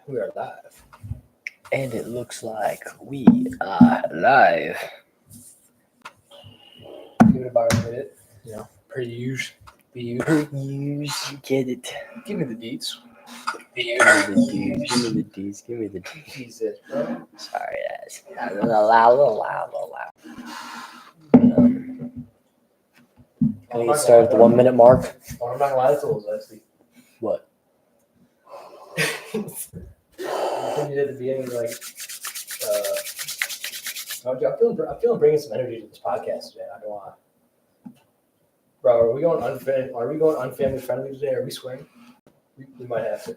We are live. And it looks like we are live. Give it about a minute. Pretty usual. Per use, get it. Give me the deets. Give me the D's. Give me the D's. Give me the D's. Jesus, bro. Sorry, guys. Loud. Can we get started at the 1 minute mark? Oh, I'm not gonna lie, that's a little zesty. What? You did at the beginning, like, I'm feeling bringing some energy to this podcast today. I don't want. Bro, are we going unfamily friendly today? Are we swearing? We might have to.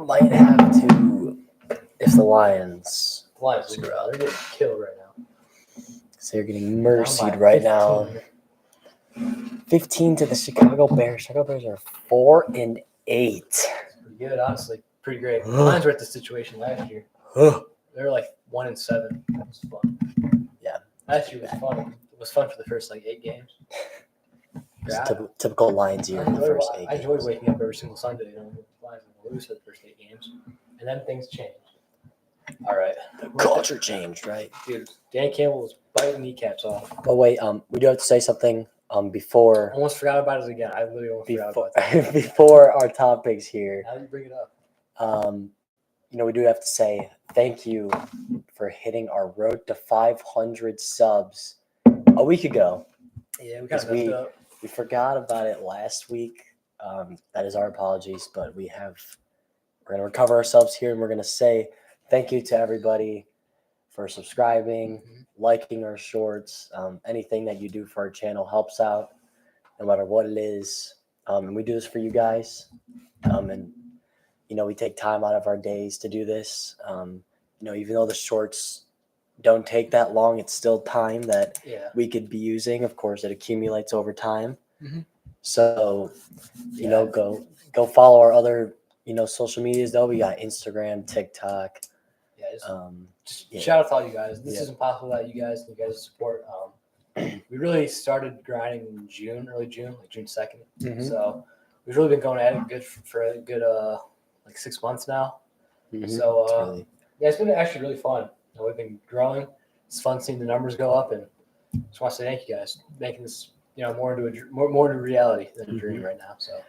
Might have to if the Lions. The Lions, they're getting killed right now. So they're getting mercied right now. 15 to the Chicago Bears. Chicago Bears are 4-8. Pretty good, honestly. Pretty great. The Lions were at this situation last year. They were like 1-7. That was fun. Yeah. Last year was fun. It was fun for the first 8 games. It's a typical Lions year in the first 8 games. I enjoyed waking up every single Sunday. The Lions would lose for the first 8 games, and then things changed. All right, the culture changed, right? Dude, Dan Campbell was biting kneecaps off. Oh wait, we do have to say something. Before. Almost forgot about it again. I literally almost forgot about it. Before our topics here. Now you bring it up. We do have to say thank you for hitting our road to 500 subs a week ago. Yeah, we kind of messed up. We forgot about it last week. That is our apologies, but we're going to recover ourselves here, and we're going to say thank you to everybody for subscribing, liking our shorts. Anything that you do for our channel helps out, no matter what it is. And we do this for you guys. And we take time out of our days to do this. Even though the shorts don't take that long, it's still time that we could be using. Of course, it accumulates over time. Mm-hmm. So, go follow our other, social medias, though. We got Instagram, TikTok. Shout out to all you guys. This isn't possible without you guys and you guys' support. We really started grinding in early June, like June 2nd. Mm-hmm. So we've really been going at it good for a good 6 months now. Mm-hmm. So it's been actually really fun. We've been growing. It's fun seeing the numbers go up, and just want to say thank you guys, making this more into reality than a dream right now. So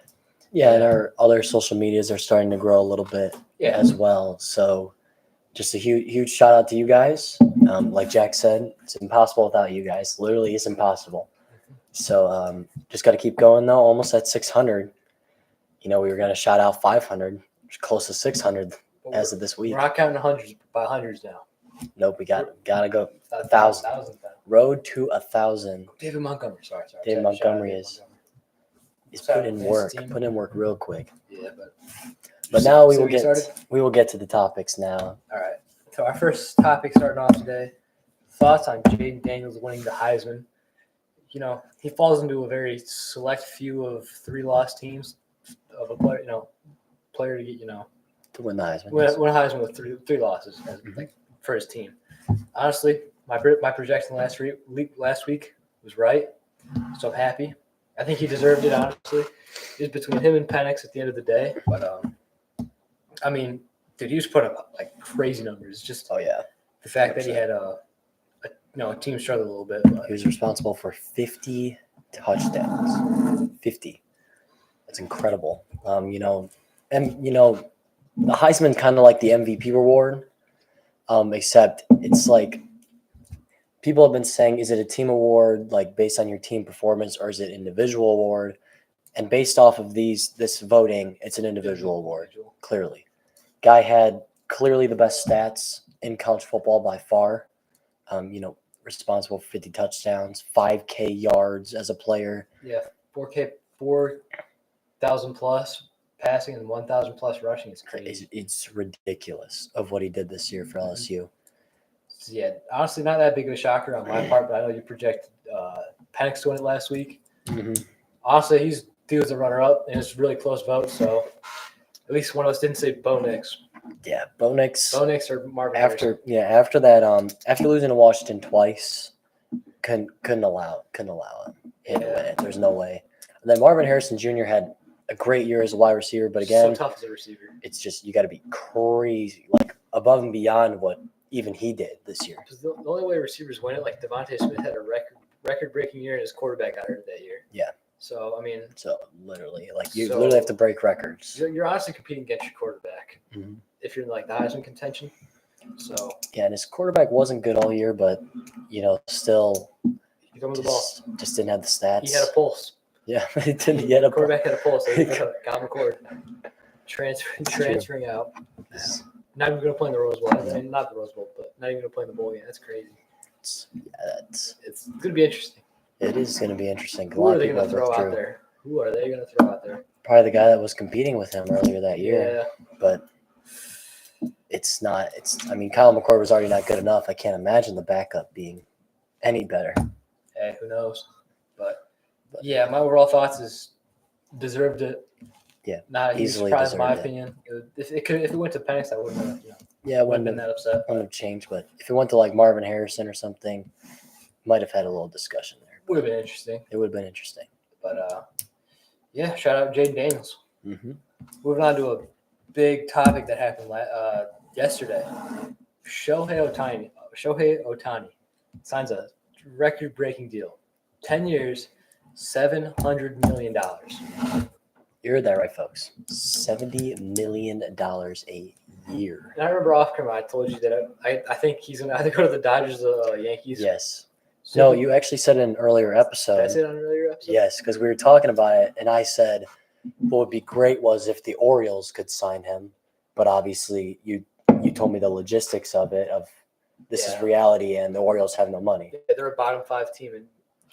and our other social medias are starting to grow a little bit as well. So just a huge shout out to you guys. Like Jack said, it's impossible without you guys. Literally, it's impossible. So just got to keep going though. Almost at 600. We were gonna shout out 500, close to 600 as of this week. We're not counting hundreds now. Nope, we gotta go 1,000. Road to 1,000. David Montgomery, sorry. David Montgomery is putting in work. Put in work real quick. Yeah, but now we will get to the topics now. All right. So our first topic starting off today: thoughts on Jaden Daniels winning the Heisman. He falls into a very select few of 3 lost teams of a player to get to win the Heisman. Win a Heisman with three losses for his team. Honestly, my projection last week was right, so I'm happy. I think he deserved it. Honestly, it was between him and Penix at the end of the day. But dude, he was putting up crazy numbers. Just the fact that he had a team struggle a little bit. But he was responsible for 50 touchdowns. 50. That's incredible. The Heisman kind of like the MVP reward, except it's like people have been saying, is it a team award based on your team performance, or is it individual award? And based off of this voting, it's an individual award. Clearly, guy had clearly the best stats in college football by far. Responsible for 50 touchdowns, 5K yards as a player. Yeah, 4,000 plus passing and 1,000 plus rushing is crazy. It's ridiculous of what he did this year for LSU. Yeah, honestly, not that big of a shocker on my part, but I know you projected Penix to win it last week. Mm-hmm. Honestly, he was a runner-up, and it's a really close vote, so at least one of us didn't say Bo Nix. Yeah, Bo Nix. Bo Nix or Marvin Harrison. After that, after losing to Washington twice, couldn't allow him to win it. There's no way. And then Marvin Harrison Jr. had a great year as a wide receiver, but so again, tough as a receiver. it's just you got to be crazy, like above and beyond what even he did this year. Because the only way receivers win it, like Devontae Smith had a record-breaking year, and his quarterback got hurt that year. Yeah. So I mean, So literally, like you So- literally have to break records. you're honestly competing against your quarterback Mhm. if you're in like the Heisman contention. So Yeah, and his quarterback wasn't good all year, but still you throw him the ball. just didn't have the stats. He had a pulse. Yeah, he didn't. He had a quarterback had a pulse. They got McCord transferring out. Not even going to play in the Rose Bowl. I mean, not the Rose Bowl, but not even going to play in the bowl game. That's crazy. It's going to be interesting. It is going to be interesting. Who are they going to throw out there? Who are they going to throw out there? Probably the guy that was competing with him earlier that year. Yeah. But it's not. I mean, Kyle McCord was already not good enough. I can't imagine the backup being any better. Hey, who knows? But yeah, my overall thoughts is deserved it. Yeah, not a huge easily surprise in my deserved it. opinion. If it went to Penix, I wouldn't have Yeah, it wouldn't wouldn't been have, that upset. wouldn't have changed. But if it went to like Marvin Harrison or something, might have had a little discussion there. Would have been interesting. It would have been interesting. But yeah, shout out Jaden Daniels. Mm-hmm. Moving on to a big topic that happened yesterday. Shohei Ohtani signs a record-breaking deal. 10 years, $700 million. You heard that right, folks. $70 million a year. And I remember off camera, I told you that I think he's going to either go to the Dodgers or the Yankees. Yes. So No, you actually said in an earlier episode. Did I say it on an earlier episode? Yes, because we were talking about it, and I said what would be great was if the Orioles could sign him, but obviously you told me the logistics of it. Of this is Yeah. reality, and the Orioles have no money. Yeah, they're a bottom 5 team in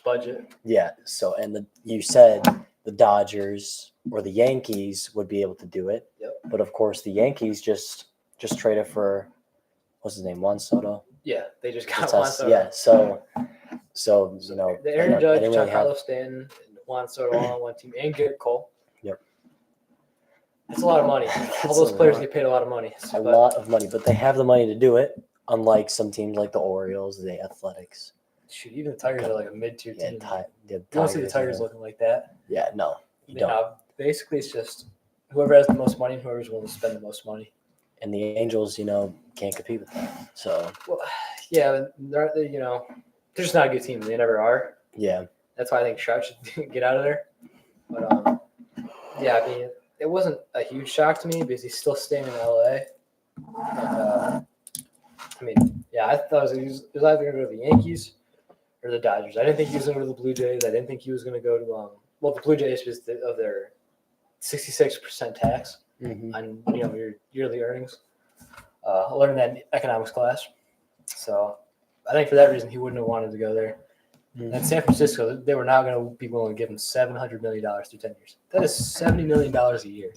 budget. Yeah. So, you said the Dodgers or the Yankees would be able to do it. Yep. But of course, the Yankees just traded for what's his name, Juan Soto. Yeah, they just got It's Juan us, Soto. yeah. So The I Aaron don't- I Judge, didn't really have- Giancarlo Stanton, and Juan Soto all on one team, and Garrett Cole. Yep. That's a lot of money. All That's those a players lot. get paid a lot of money. a But lot of money, but they have the money to do it. Unlike some teams like the Orioles, the Athletics. shoot, even the Tigers are like a mid-tier Yeah, team. the You don't see the Tigers yeah. looking like that. Yeah, no, you You don't. know, basically, it's just whoever has the most money and whoever's willing to spend the most money. And the Angels, can't compete with that. So Well, yeah, they're just not a good team. They never are. yeah, That's why I think Trout should get out of there. But yeah, I mean, it wasn't a huge shock to me because he's still staying in LA. But, I mean, yeah, I thought he was either going to go to the Yankees or the Dodgers. I didn't think he was going to go to the Blue Jays. I didn't think he was going to go to the Blue Jays because of their 66% tax mm-hmm. on your yearly earnings. I learned that in economics class. So I think for that reason he wouldn't have wanted to go there. And San Francisco, they were not going to be willing to give him $700 million through 10 years. That is $70 million a year.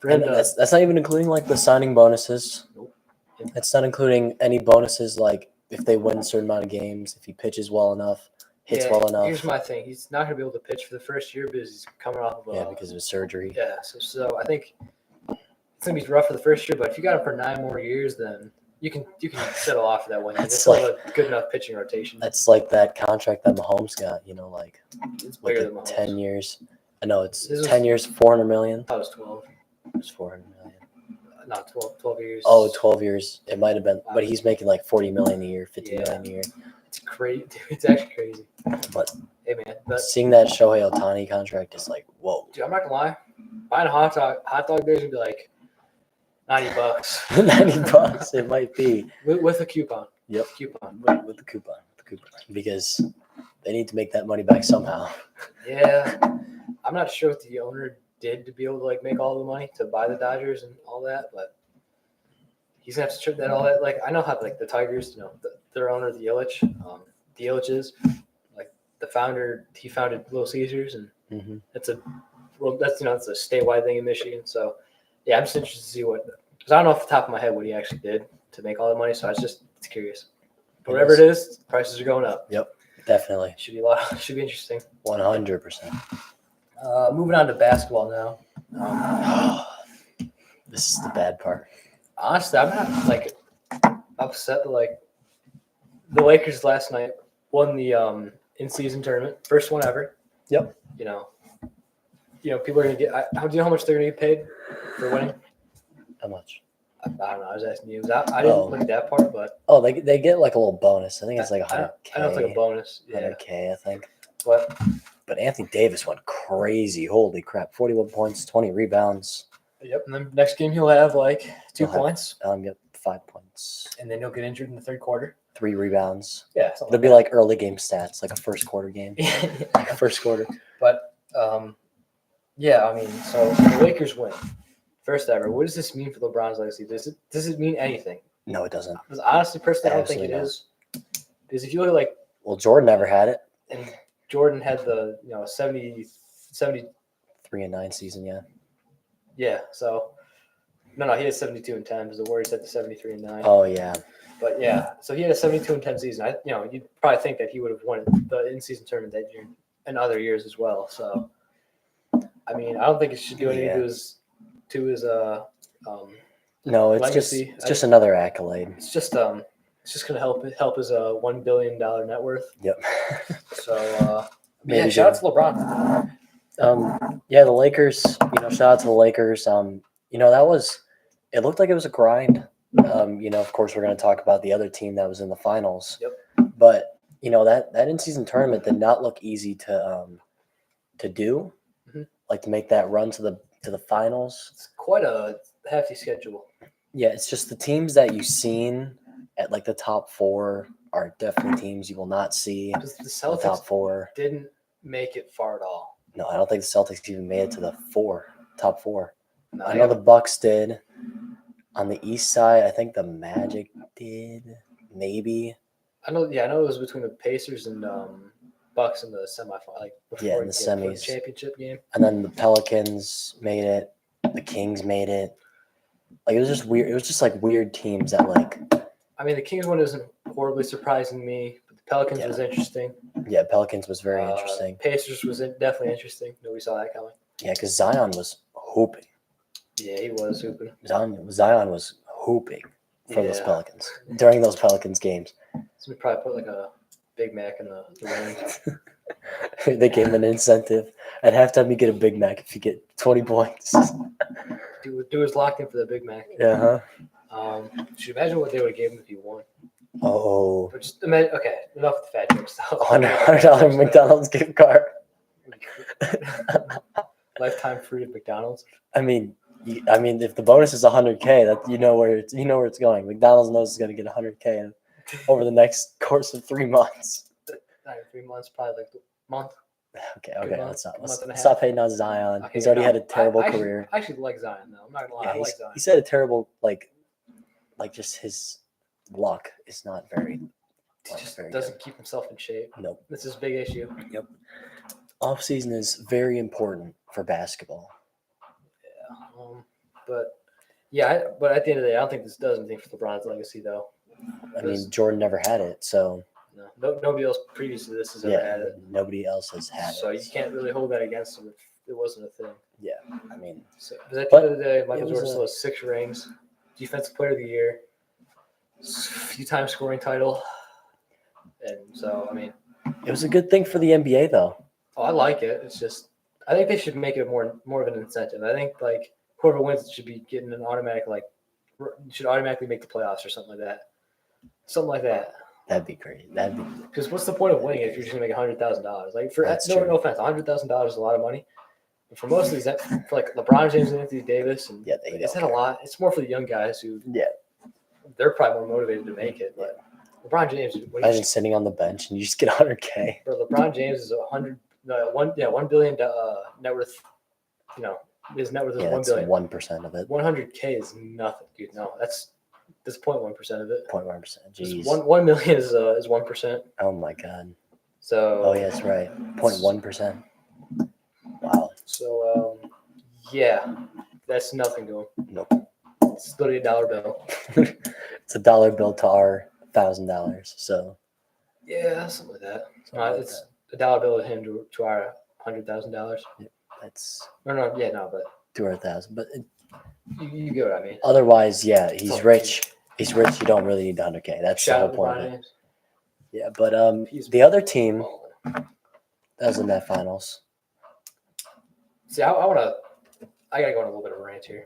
For him And to, that's not even including like the signing bonuses. Nope. That's not including any bonuses like if they win a certain amount of games, if he pitches well enough, hits yeah, well enough. Here's my thing: he's not going to be able to pitch for the first year because he's coming off of Because of his surgery. yeah. So I think it's going to be rough for the first year, but if you got him for 9 more years, then you can settle off for that 1 year. That's It's still a good enough pitching rotation. That's like that contract that Mahomes got. Like It's with bigger the than Mahomes. 10 years. I know it's This was- 10 years, $400 million. I thought it was 12. It's $400 million. Not 12 years. Oh, 12 years. It might have been, but he's making like $40 million a year, $50 Yeah. million a year. It's crazy. It's actually crazy. But Hey, man. But, seeing that Shohei Ohtani contract is like, whoa. dude, I'm not going to lie. Buying a hot dog there is going to be like $90 $90, it might be. with a coupon. Yep. Coupon. With the coupon. Because they need to make that money back somehow. Yeah. I'm not sure what the owner did to be able to make all the money to buy the Dodgers and all that, but he's gonna have to trip that all that. I know how the Tigers, their owner, the Ilitches, the founder, he founded Little Caesars, and Mm-hmm. it's a statewide thing in Michigan. So yeah, I'm just interested to see because I don't know off the top of my head what he actually did to make all the money. So it's curious. But whatever it is, prices are going up. Definitely. Should be interesting. 100%. Moving on to basketball now. This is the bad part. Honestly, I'm not upset that the Lakers last night won the in-season tournament, first one ever. Yep. You people are gonna get. How do you know how much they're gonna get paid for winning? How much? I don't know. I was asking you. I didn't Oh. look at that part, but Oh, they get like a little bonus. I think it's like I 100K. know it's like a bonus. Yeah, 100K, I think. but But Anthony Davis went crazy. Holy crap. 41 points, 20 rebounds. yep. And then next game he'll have like 2 He'll have- points, Yep, 5 points, and then he'll get injured in the third quarter. 3 rebounds. Yeah, It'll be like early game stats, like a first quarter game. like First quarter. But yeah, I mean, so the Lakers win, first ever. What does this mean for LeBron's legacy? Does it mean anything? No, it doesn't. Because honestly, personally, I don't think it Absolutely not. is. Because if you look at like, Well, Jordan never had it. and Jordan had the 70, 3-9 season, yeah. yeah. So no, he had 72-10 because the Warriors had the 73-9. Oh, yeah. But yeah, so he had a 72-10 season. You'd probably think that he would have won the in-season tournament that year and other years as well. So, I mean, I don't think it should do anything to his No, it's legacy. it's just another accolade. It's just gonna help his $1 billion net worth. Yep. So Maybe yeah, shout out to LeBron. Yeah, the Lakers, shout out to the Lakers. It looked like it was a grind. Of course we're going to talk about the other team that was in the finals. Yep. But, that in-season tournament did not look easy to do. Mm-hmm. Like to make that run to the finals. It's quite a hefty schedule. Yeah, it's just the teams that you've seen at like the top 4 are definitely teams you will not see in Because the the Celtics top 4. didn't make it far at all. No, I don't think the Celtics even made it to the top 4. No, I know the Bucks did. On the East side, I think the Magic did. Maybe. I know it was between the Pacers and Bucks in the semifinal, like before Yeah, in the you get to the semis. championship game. And then the Pelicans made it. The Kings made it. Like it was just weird. It was just like weird teams that like. I mean, the Kings one isn't horribly surprising me, but the Pelicans was interesting. Yeah, Pelicans was very interesting. Pacers was definitely interesting. Nobody saw that coming. Yeah, because Zion was hooping. Yeah, he was hooping. Zion was hooping for those Yeah. Pelicans during those Pelicans games. So we probably put like a Big Mac in the ring. They gave him an incentive. At halftime, you get a Big Mac if you get 20 points. Dude was locked in for the Big Mac. Yeah, Should you imagine what they would have gave him if he won? Oh, But just imagine. Okay, enough with the fat jokes. $100 McDonald's gift card. Lifetime free at McDonald's. I mean, if the bonus is 100K, that you know where it's going. McDonald's knows it's going to get 100K over the next course of 3 months. 3 months, probably like a month. Okay, month, month and a stop half. hating on Zion. Okay, He's already no, had a terrible I actually- career. I actually like Zion though. I'm not gonna lie. Yeah, I like Zion. he's had a terrible like just his luck is not very. He just very doesn't keep himself in shape. good. Nope. That's his big issue. Off season is very important for basketball. But yeah, but at the end of the day, I don't think this does anything for LeBron's legacy though. I mean, Jordan never had it, so No, nobody else previous to this has ever had it. nobody else has had So it. you can't really hold that against him if it wasn't a thing. I mean, So, but at the But end of the day, Michael it was Jordan still has 6 rings, Defensive Player of the Year, few times scoring title, and so I mean, it was a good thing for the NBA though. I like it. It's just I think they should make it more of an incentive. I think like whoever wins should be getting an automatic should automatically make the playoffs or something like that. Something like that. That'd be great. That'd be Because what's the point of winning if you're just gonna make $100,000? Like That's no true. offense, $100,000 is a lot of money. But for most of these, for like LeBron James and Anthony Davis, and Yeah, they it's don't not a care. lot. It's more for the young guys who they're probably more motivated to make it. But LeBron James, Imagine sitting on the bench and you just get 100K. LeBron James is $1 billion net worth. His net worth is Yeah, $1 that's billion. 1% of it. 100K is nothing, dude. No, that's 0.1% of it. 0.1%. Just Jeez. 1 million is 1%. Oh my God. So Oh yeah, that's right. 0.1%. Wow. So yeah, that's nothing to him. Nope. It's literally a dollar bill. It's a dollar bill to our $1,000. So Yeah, something like that. something like It's a dollar bill to him to our $100,000. that's No, but 200,000. But you get what I mean. otherwise, yeah, he's Oh, rich. He's rich. You don't really need the 100K. That's the Shout whole out to point of LeBron it. James. Yeah, but He's the other team balling. that was in that finals. See, I gotta go on a little bit of a rant here.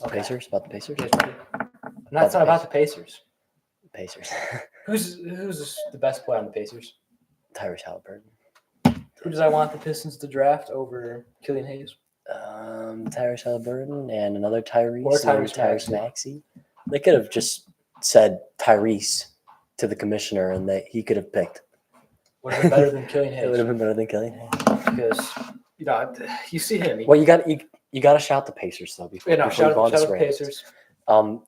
Okay. Pacers, about the Pacers. You guys ready? No, it's not about the Pacers. Pacers. Who's the best player on the Pacers? Tyrese Halliburton. Who does I want the Pistons to draft over Killian Hayes? Tyrese Halliburton and another Tyrese. Or Tyrese Tyrese Maxey. They could have just said Tyrese to the commissioner, and he could have picked. Would have been better than Killian It would Hayes have been better than Killian Hayes. because you see him. Well, you got to shout the Pacers though before, Yeah, no, before you shout go on out this the rant. Pacers.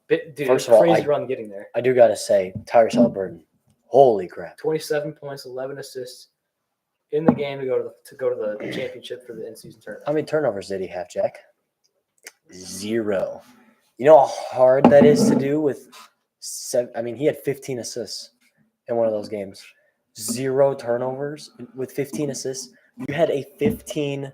Dude, First it's of all, crazy run getting there. I do got to say Tyrese Halliburton. Holy crap! 27 points, 11 assists in the game to go to the championship for the in-season tournament. How many turnovers did he have, Jack? 0. You know how hard that is to do with 7. I mean, he had 15 assists in one of those games. 0 turnovers with 15 assists. You had a 15-0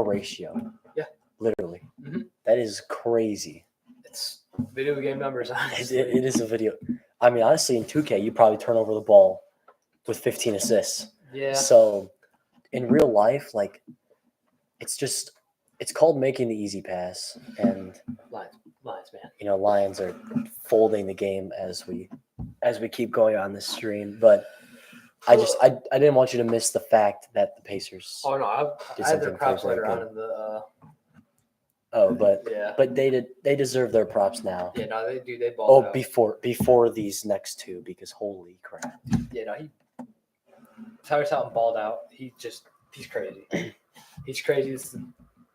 ratio. Yeah. Literally. Mhm. That is crazy. It's video game numbers, honestly. It is a video. I mean, honestly, in 2K, you probably turn over the ball with 15 assists. Yeah. So, in real life, like, it's called making the easy pass, and Lions, man. you know, Lions are folding the game as we keep going on this stream. But I didn't want you to miss the fact that the Pacers. Oh no, I Did had their something props very later on good. in the. But Yeah. they deserve their props now. Yeah, no, they do. They balled Oh, out. before these next two, because holy crap. Yeah, no, Tyrese Halliburton balled out. He's crazy. He's crazy.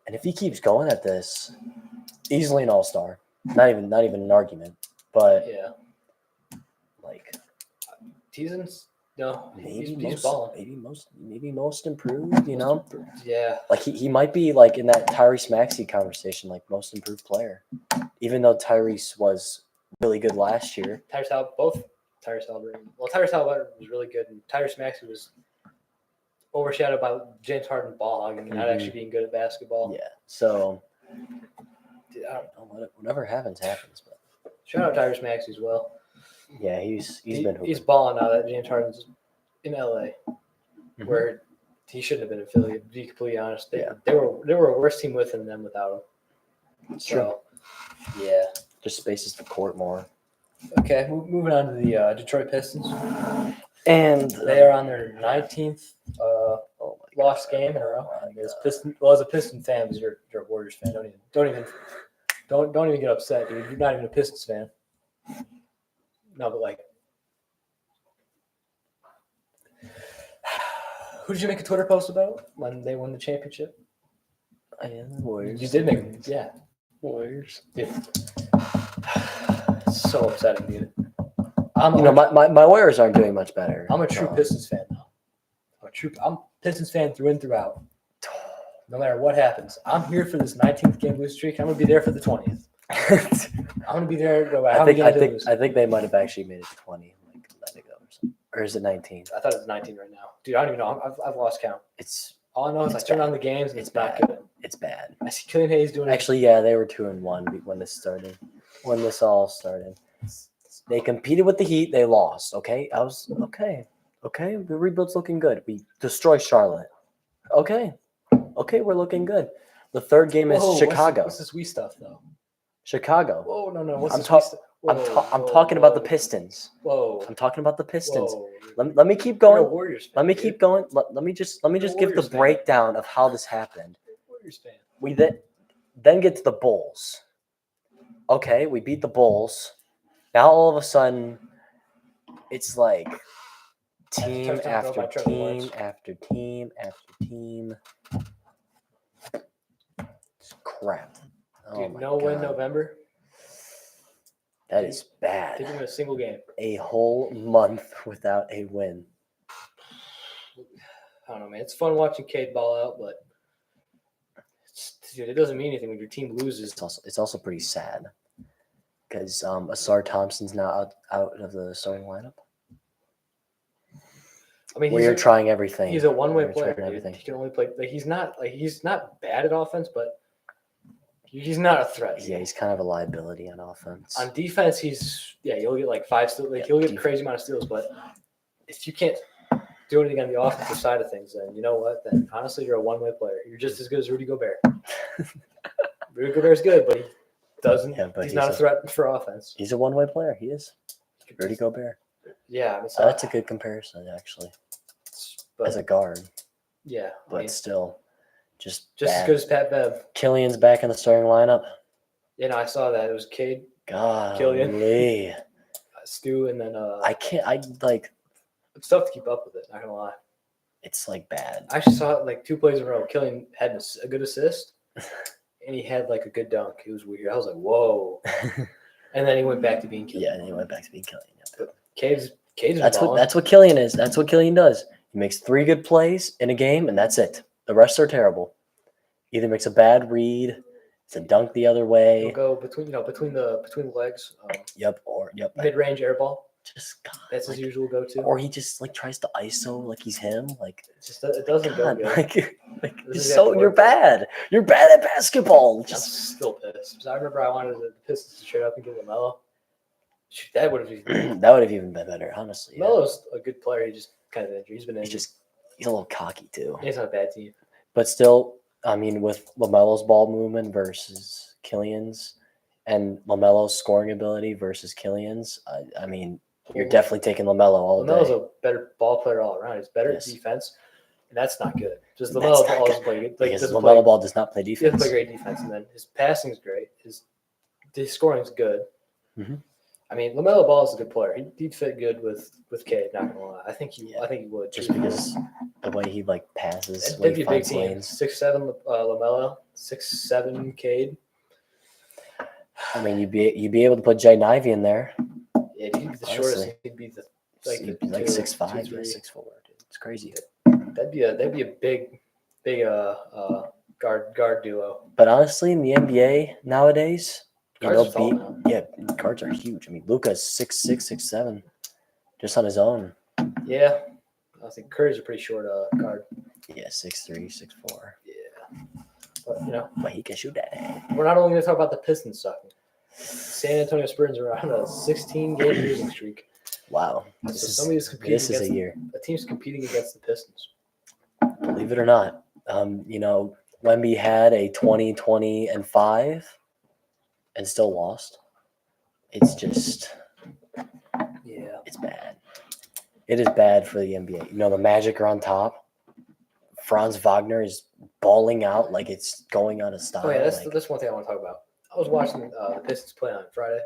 And if he keeps going at this, easily an all-star. Not even an argument. But Yeah. like Teason's no, maybe he's balling. maybe most improved, you know? Yeah. Like he might be like in that Tyrese Maxey conversation, like most improved player. Even though Tyrese was really good last year. Tyrese Halliburton. Well, Tyrese Halliburton was really good, and Tyrese Maxey was overshadowed by James Harden balling and not Mhm. actually being good at basketball. Yeah. So Dude, I don't know. whatever happens. But Shout out Tyrese Maxey as well. yeah, he's been hooping. He's balling now that James Harden's in LA, Mhm. where he shouldn't have been affiliated. To be completely honest, they Yeah. were a worse team with him than without him. It's true. Yeah. Just spaces the court more. Okay, moving on to the Detroit Pistons. And They are on their 19th oh my lost God. game in a row. Oh my As God. a Piston fan, because you're a Warriors fan, don't even get upset, dude. You're not even a Pistons fan. No, but like, who did you make a Twitter post about when they won the championship? I am the Warriors. You did make, yeah, Warriors. dude. It's so upsetting, dude. I'm My Warriors aren't doing much better. a true Pistons fan, though. I'm a Pistons fan through and throughout. No matter what happens, I'm here for this 19th game lose streak. I'm gonna be there for the 20th. I'm gonna be there no matter how many games they lose. I think they might have actually made it 20, like let it go or something. Or is it 19? I thought it was 19 right now, dude. I don't even know. I've lost count. It's All I know is I It's turn bad. on the games and It's it's not bad. good. it's bad. I see Killian Hayes doing Actually, yeah, they were 2-1 when this started. When this all started, they competed with the Heat. They lost. Okay, I was okay. Okay, the rebuild's looking good. We destroy Charlotte. Okay, we're looking good. The third game is Chicago. What's this we stuff though? Chicago. Whoa, no. What's I'm this ta- we stuff? I'm talking about the Pistons. Whoa. I'm talking about the Pistons. Whoa. Let me keep You're a going. Warriors fan, Let me dude. keep going. Let me just give the Warriors fan. breakdown of how this happened. You're a Warriors fan. We then get to the Bulls. Okay, we beat the Bulls. Now all of a sudden, it's like team touchdown throw after by Trevor team Lawrence. after team after team. It's crap. Oh Dude, my no win God. November. That is bad. Didn't win a single game. A whole month without a win. I don't know, man. It's fun watching Cade ball out, but it doesn't mean anything when your team loses. It's also pretty sad because Asar Thompson's now out of the starting lineup. I mean, We're trying everything. he's a one-way We're player. trying Dude. everything. He can only play he's not bad at offense, but he's not a threat. Yeah, he's kind of a liability on offense. On defense, he'll get like 5 steals. Like Yeah, he'll get a defense. crazy amount of steals, but if you can't doing it on the offensive side of things, then you know what? Then honestly, you're a one-way player. You're just as good as Rudy Gobert. Rudy Gobert's good, but he doesn't. Yeah, but he's not a threat for offense. He's a one-way player. He is. Rudy Gobert. Yeah, I mean, so That's a good comparison, actually, but as a guard. yeah, But I mean, still, just as bad. good as Pat Bev. Killian's back in the starting lineup. You know, I saw that it was Cade, Golly. Stu, and then I can't. I like. it's tough to keep up with it. Not gonna lie. It's like bad. I actually saw it like 2 plays in a row. Killian had a good assist, and he had like a good dunk. It was weird. I was like, whoa. And then he went back to being Killian. Yeah, and he went back to being Killian. Yep. Cade's That's what Killian is. That's what Killian does. He makes 3 good plays in a game, and that's it. The rest are terrible. Either makes a bad read, it's a dunk the other He'll way. go between the legs. Yep. Mid-range air ball. Just God, That's his usual go-to. or he just like tries to ISO like he's him. Like It's just it doesn't go God, good. like This it's is so exactly you're what- bad. You're bad at basketball. I'm Just still pissed. 'Cause I remember I wanted the Pistons to trade up and get LaMelo. Shoot, that would have been. that would have even been better, honestly. Yeah. LaMelo's a good player. He just kind of injured. He's been injured. He's a little cocky too. He's not a bad team. But still, I mean, with LaMelo's ball movement versus Killian's, and LaMelo's scoring ability versus Killian's, I mean, you're definitely taking LaMelo all LaMelo's day. a better ball player all around. He's better Yes. at defense, and that's not good. Just That's LaMelo not ball good. doesn't play good. Like, Because doesn't LaMelo play, ball does not play he doesn't defense. play great defense, and then his passing's great. His scoring's good. Mhm. I mean, LaMelo Ball is a good player. He'd fit good with Cade. Not gonna lie, I think he would. Just too. because the way he like passes, That'd when be he a big finds team. lanes. 6'7" LaMelo, 6'7" Cade. I mean, you'd be able to put Jay Nivey in there. Yeah, he'd be the Honestly. shortest. He'd be the He'd be like 2, 6'5", 2, yeah, 3. 6'4". Dude. It's crazy. That'd be a big guard duo. But honestly, in the NBA nowadays, Guards are tall now. yeah, guards are huge. I mean, Luka's 6'6", 6'7", just on his own. Yeah, I think Curry's a pretty short guard. Yeah, 6'3", 6'4". Yeah, but But he can shoot that. we're not only going to talk about the Pistons sucking. San Antonio Spurs are on a 16-game losing streak. Wow, So this somebody's is competing a against year. a team's competing against the Pistons. Believe it or not, Wemby had a 20-20-5 and still lost. It's just, Yeah, it's bad. It is bad for the NBA. The Magic are on top. Franz Wagner is balling out like it's going out of style. Oh yeah, that's one thing I want to talk about. I was watching the Pistons play on Friday.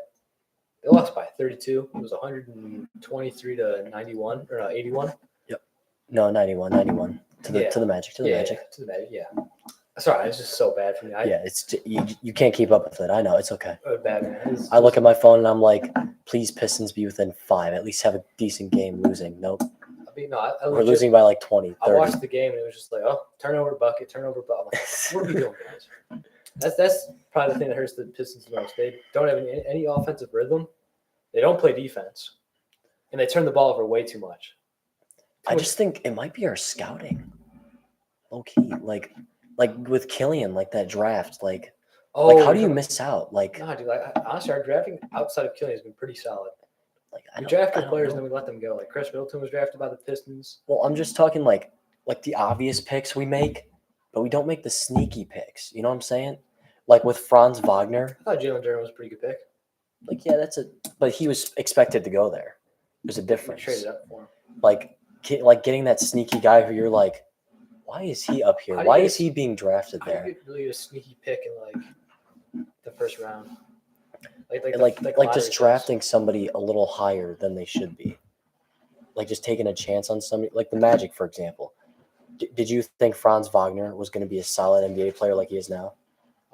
They lost by 32. It was 123 to 91 or no, 81. No, 91 to the Yeah. to the Magic. Yeah, to the Magic. Yeah. Sorry, it's just so bad for me. You can't keep up with it. I know it's okay. It was bad, man. I look at my phone and I'm like, please Pistons be within 5. At least have a decent game. Losing. Nope. I mean, no, I We're legit- losing by like 20, I 30. watched the game and it was just like, oh, turnover bucket. I'm like, what are we doing, guys? That's probably the thing that hurts the Pistons the most. They don't have any offensive rhythm. They don't play defense, and they turn the ball over way too much. I just think it might be our scouting. Low key. Like with Killian, like that draft. Like how do you miss out? Like Nah, dude. Honestly, our drafting outside of Killian has been pretty solid. I We don't- draft I good don't players know. and then we let them go. Like Chris Middleton was drafted by the Pistons. Well, I'm just talking like the obvious picks we make, but we don't make the sneaky picks. You know what I'm saying? Like with Franz Wagner, I thought Jalen Duren was a pretty good pick. like yeah, but he was expected to go there. There's a We difference. traded up for him. Like getting that sneaky guy who you're like, why is he up here? How do you Why get- is he being drafted How do there? you get really a sneaky pick in like the first round? Like just drafting somebody a little higher than they should be. Like just taking a chance on somebody, like the Magic, for example. Did you think Franz Wagner was going to be a solid NBA player like he is now?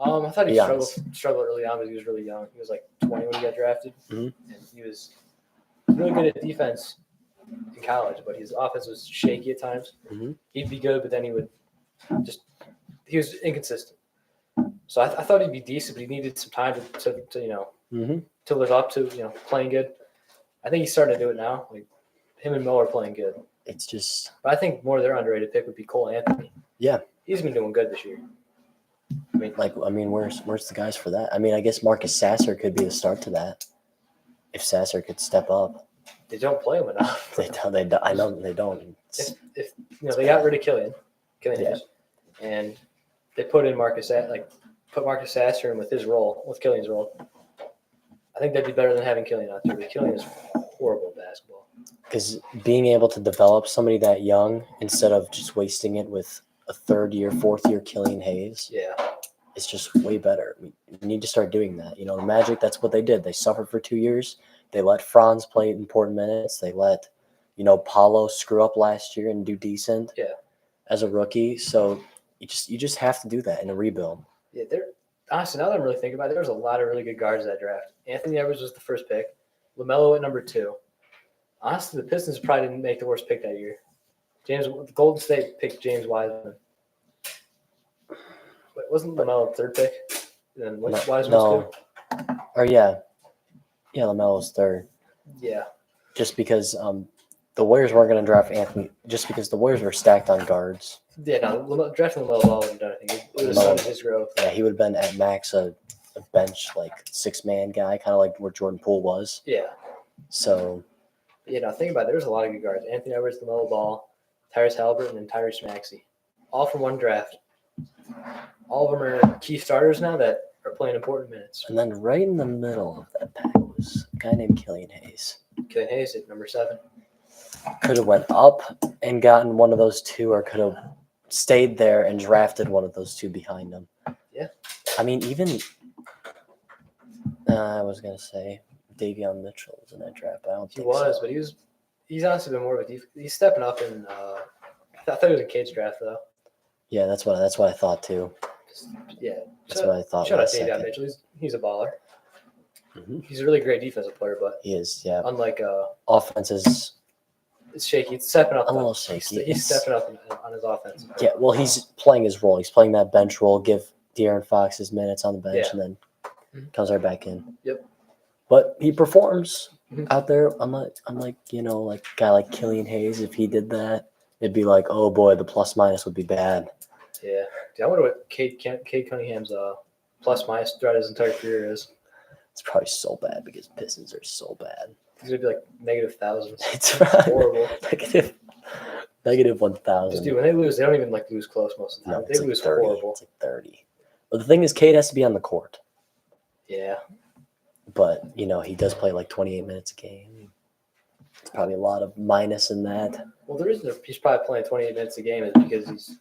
I thought he Be honest. struggled early on, but he was really young. He was like 20 when he got drafted, Mhm. and he was really good at defense in college, but his offense was shaky at times. Mhm. He'd be good, but then he he was inconsistent. So I thought he'd be decent, but he needed some time to Mm-hmm. to live up to playing good. I think he's starting to do it now. Like him and Miller are playing good, It's just but I think more their underrated pick would be Cole Anthony. Yeah. He's been doing good this year. where's the guys for that? I mean, I guess Marcus Sasser could be the start to that if Sasser could step up. They don't play him enough. They don't. They don't. I know they don't. If they got rid of Killian Yeah. Hayes, and they put in Marcus Sasser in with his role, with Killian's role. I think that'd be better than having Killian out there. But Killian is horrible at basketball. Because being able to develop somebody that young instead of just wasting it with a 3rd year, 4th year Killian Hayes, Yeah, it's just way better. We need to start doing that. You know, the Magic, that's what they did. They suffered for 2 years. They let Franz play important minutes. They let, Paulo screw up last year and do decent as a rookie. So you just have to do that in a rebuild. yeah. Honestly, now that I'm really thinking about it, there was a lot of really good guards in that draft. Anthony Edwards was the first pick. LaMelo at number 2. Honestly, the Pistons probably didn't make the worst pick that year. Golden State picked James Wiseman. But wasn't LaMelo the 3rd pick? And Wiseman No. Or yeah, LaMelo's 3rd. Yeah. Just because the Warriors weren't going to draft Anthony, just because the Warriors were stacked on guards. Yeah, no, drafting LaMelo Ball wouldn't have done anything. It would have slowed his growth. Yeah, he would have been at max a bench, like 6-man guy, kind of like where Jordan Poole was. Yeah. So, Think about it. There's a lot of good guards. Anthony Edwards, LaMelo Ball, Tyrese Halliburton, and Tyrese Maxey. All from one draft. All of them are key starters now that are playing important minutes. and then right in the middle of that pack was a guy named Killian Hayes. Killian Hayes at number 7. Could have went up and gotten one of those 2, or could have stayed there and drafted one of those 2 behind him. Yeah. I mean, even I was gonna say Davion Mitchell was in that draft, but I don't He think was, so. but he's honestly been more of a he's stepping up in I thought he was in Cade's draft though. Yeah, that's what I thought too. Yeah. That's what I thought. Shout out last Davion second. Mitchell. He's a baller. Mhm. He's a really great defensive player, but He is, yeah. unlike Offense is it's shaky. It's stepping up. a little shaky. He's stepping up on his offense. Yeah, well, he's playing his role. He's playing that bench role. Give De'Aaron Fox his minutes on the bench, Yeah. and then Mhm. comes right back in. Yep. But he performs Mhm. out there. Unlike like a guy like Killian Hayes. If he did that, it'd be like, oh boy, the plus minus would be bad. Yeah. Dude, I wonder what Cade Cunningham's plus minus throughout his entire career is. It's probably so bad because Pistons are so bad. He's gonna be like negative thousands. It's right. Horrible. Negative Just 1,000. dude, when they lose, they don't even lose close most of the time. No, They it's like lose 30. horrible. It's like 30. But the thing is, Cade has to be on the court. Yeah. But, he does play like 28 minutes a game. It's probably a lot of minus in that. Well, the reason he's probably playing 28 minutes a game is because he's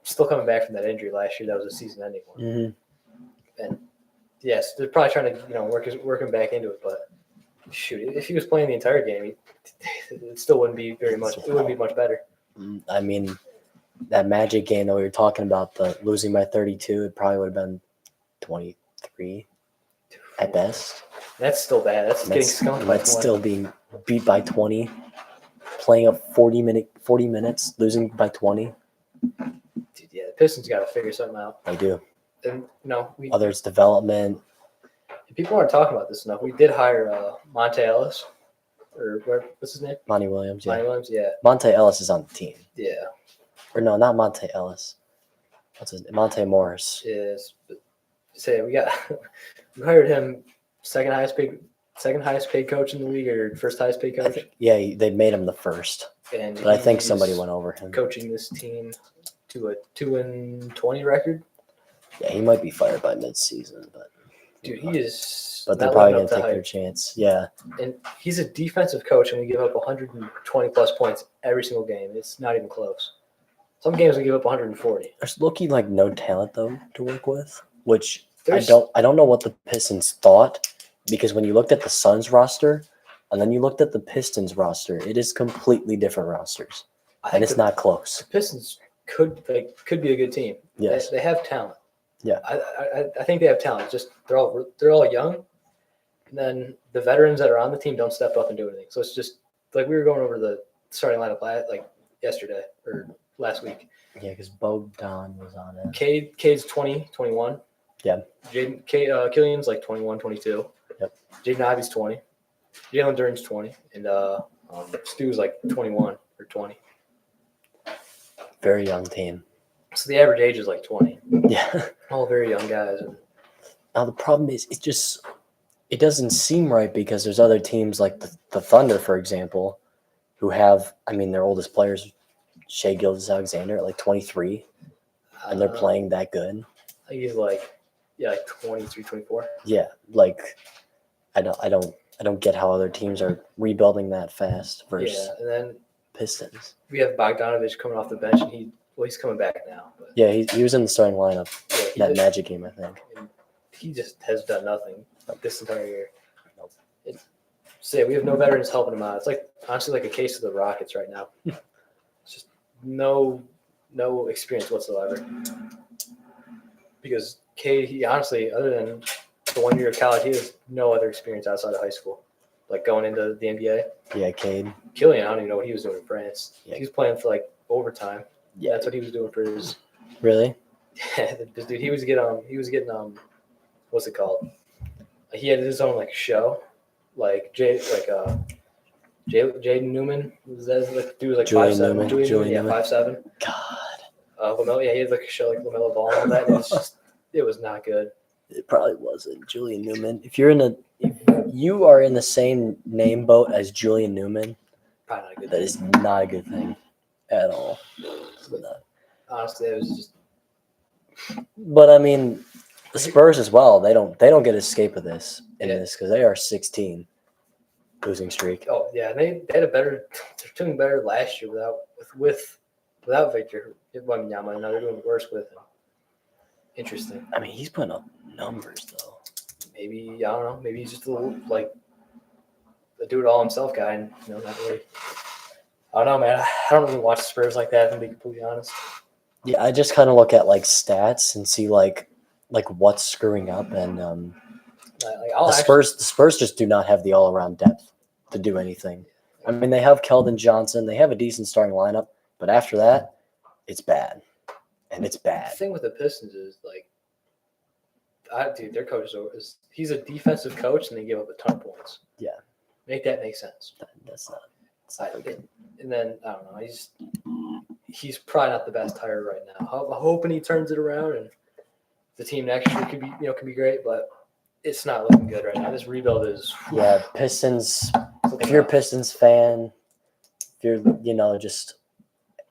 still coming back from that injury last year. That was a season-ending one. Mm-hmm. And yes, they're probably trying to work him back into it. But shoot, if he was playing the entire game, it still wouldn't be very much. It wouldn't be much better. I mean, that Magic game that we were talking about, the losing by 32, it probably would have been 23 at best. That's still bad. That's getting skunked by 20. That's still being beat by 20, playing a 40 minutes, losing by 20. Dude, yeah, the Pistons got to figure something out. They do. And Whether it's development. people aren't talking about this enough. We did hire Monte Ellis, what's his name? Monty Williams, yeah. Monte Williams. Yeah, Monte Ellis is on the team. yeah. Or no, not Monte Ellis. What's his name? Monte Morris. Is say we hired him second highest paid coach in the league or first highest paid coach. Yeah, they made him the first. And But I think he's somebody went over him. coaching this team to a 2-20 record. Yeah, he might be fired by midseason, but Dude, he is. they're not probably living gonna up to take their hype. chance. Yeah. And he's a defensive coach, and we give up 120 plus points every single game. It's not even close. Some games we give up 140. There's looking like no talent though to work with, which There's- I don't know what the Pistons thought, because when you looked at the Suns roster and then you looked at the Pistons roster, it is completely different rosters, I and think it's the not close. Pistons could be a good team. Yes. They have talent. Yeah. I think they have talent. It's just they're all young, and then the veterans that are on the team don't step up and do anything. So it's just like we were going over the starting lineup yesterday or last week. Yeah, because Bogdan was on it. Cade's 20, 21. Yeah. Killian's like 21, 22. Yep. Jaden Ivey's 20. Jalen Duren's 20. And Stu's like 21 or 20. Very young team. So the average age is like 20. Yeah. All very young guys. And Now the problem is, it's just it doesn't seem right because there's other teams like the Thunder, for example, who have, I mean, their oldest players, Shea Gilgeous-Alexander at like 23, and they're playing that good. I think he's like 23, 24. Yeah, like I don't get how other teams are rebuilding that fast versus Yeah, and then Pistons. we have Bogdanovich coming off the bench, and he's coming back now. But Yeah, he was in the starting lineup yeah, that Magic game, I think. he just has done nothing this entire year. So yeah, we have no veterans helping him out. It's like honestly like a case of the Rockets right now. It's just no experience whatsoever. Because Cade, he honestly, other than the 1 year of college, he has no other experience outside of high school. Like going into the NBA. Yeah, Cade. Killian, I don't even know what he was doing in France. Yeah. He was playing for like overtime. Yeah. That's what he was doing for his. Really? Yeah, this dude, he was getting what's it called? He had his own like show, like Jaden Newman. Was that like dude was like Julian 5'7"? Newman. Julian Newman, Newman. 5'7". God, LaMelo, yeah, he had like a show like LaMelo Ball and all that. And it was not good. it probably wasn't Julian Newman. If you are in the same name boat as Julian Newman, Probably not a good. that is not a good thing at all. Honestly, it was just But I mean, the Spurs as well. They don't get escape of this in Yeah. this because they are 16 losing streak. oh yeah, they had a better. They're doing better last year without Victor Wembanyama. Now they're doing worse with him. Interesting. I mean, he's putting up numbers though. Maybe I don't know. Maybe he's just a little like a do-it-all-himself guy, and not really. I don't know, man. I don't really watch the Spurs like that. To be completely honest. Yeah, I just kind of look at like stats and see like what's screwing up, and the Spurs just do not have the all-around depth to do anything. I mean, they have Keldon Johnson, they have a decent starting lineup, but after that, it's bad, and it's The bad. thing with the Pistons is like, dude, their coach he's a defensive coach, and they give up a ton of points. Yeah. Make that make sense. That's not. It's I, not good. and then I don't know. He's probably not the best hire right now. I'm hoping he turns it around, and the team next year could be great, but it's not looking good right now. This rebuild is Yeah, Pistons. looking If you're a rough. Pistons fan, if you're just